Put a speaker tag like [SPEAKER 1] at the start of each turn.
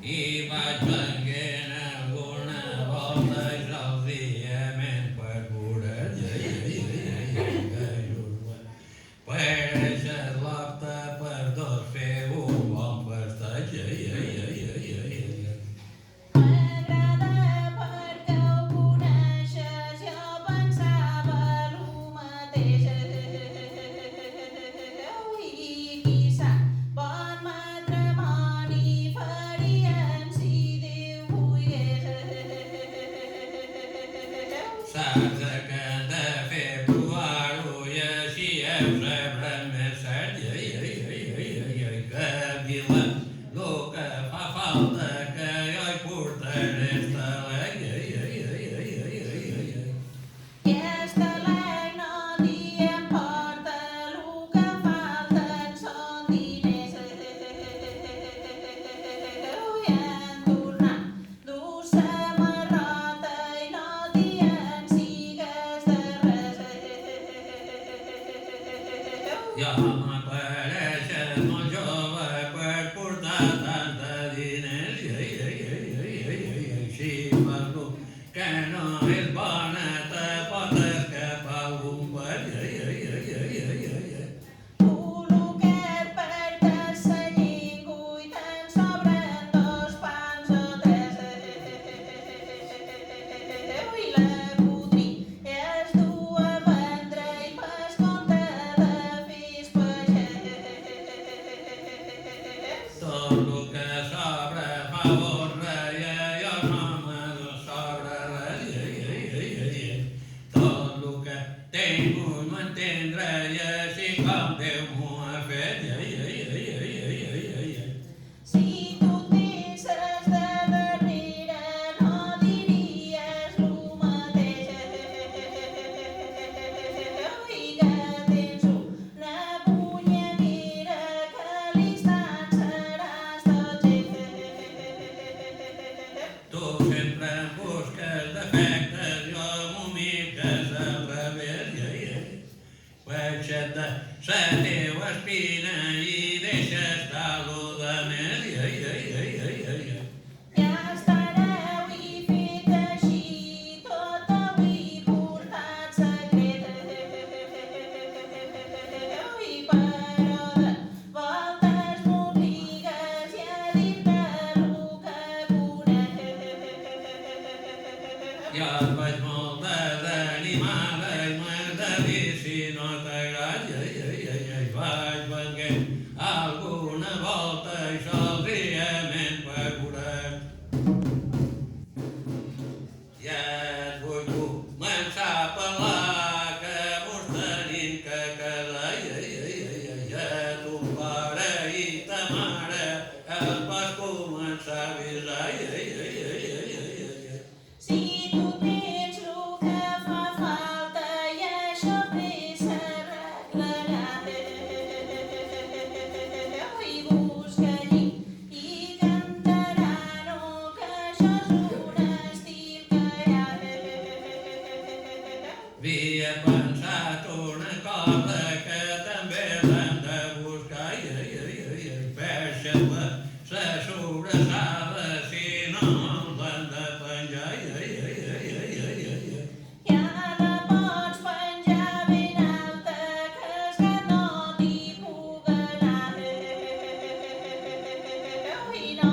[SPEAKER 1] I vaig venguent alguna volta i senzillament per cura per eixes l'opta per dos fer un bon pastatge.
[SPEAKER 2] M'agrada perquè ho coneixes, jo pensava lo mateix. I qui sap, bon matrimoni faríem si Déu volgués.
[SPEAKER 1] Saps que hem de fer provar-ho i així hem rebre més cert. Que vila lo que fa falta que jo hi portaré estalec.
[SPEAKER 2] I estalec no diem porta, lo que falten són diners. I en tornar dur samarrota i no diem sigues de res.
[SPEAKER 1] Jo m'apareixes molt jove per portar tant de diners. Així per lo que no és bona te pot escapar algun pet.
[SPEAKER 2] Col·loquet perquè sa llengua i te'n sobren dos pans o tres. I la podrí és dur a vendre i pas compte de fes pagès.
[SPEAKER 1] Tot lo que sobra fa borra i jo no me sobra res. Tot lo que tinc no entendre i així com Déu m'ho ha fet.
[SPEAKER 2] Si tu penses de darrere no diries lo mateix. I que tens una punyetera que a l'instant seràs tot
[SPEAKER 1] Tu sempre em busques defectes, jo m'ho mires al revés. Baixa't de sa teua espina i deixa estar lo de més.
[SPEAKER 2] Ja estareu i fet així, tot avui portat secret. I però de voltes m'obligues i a dir-te lo que conec.
[SPEAKER 1] Jo et veig molt desanimada i m'has de dir si no t'agrada. Vaig venguent alguna volta i senzillament per curar. Ja et vull començar a parlar que mos tenim que casar. Ja ton pare i ta mare els vas començar a avisar.
[SPEAKER 2] Si tu tens lo que fa falta i això bé s'arreglarà. I busca llit i cantaran que això és un estil que hi ha.
[SPEAKER 1] Havia pensat una cosa que també l'hem de buscar. Baixa't la sobrassada si no l'hem de penjar.
[SPEAKER 2] Ja la pots penjar ben alta que el gat no t'hi puga anar. I no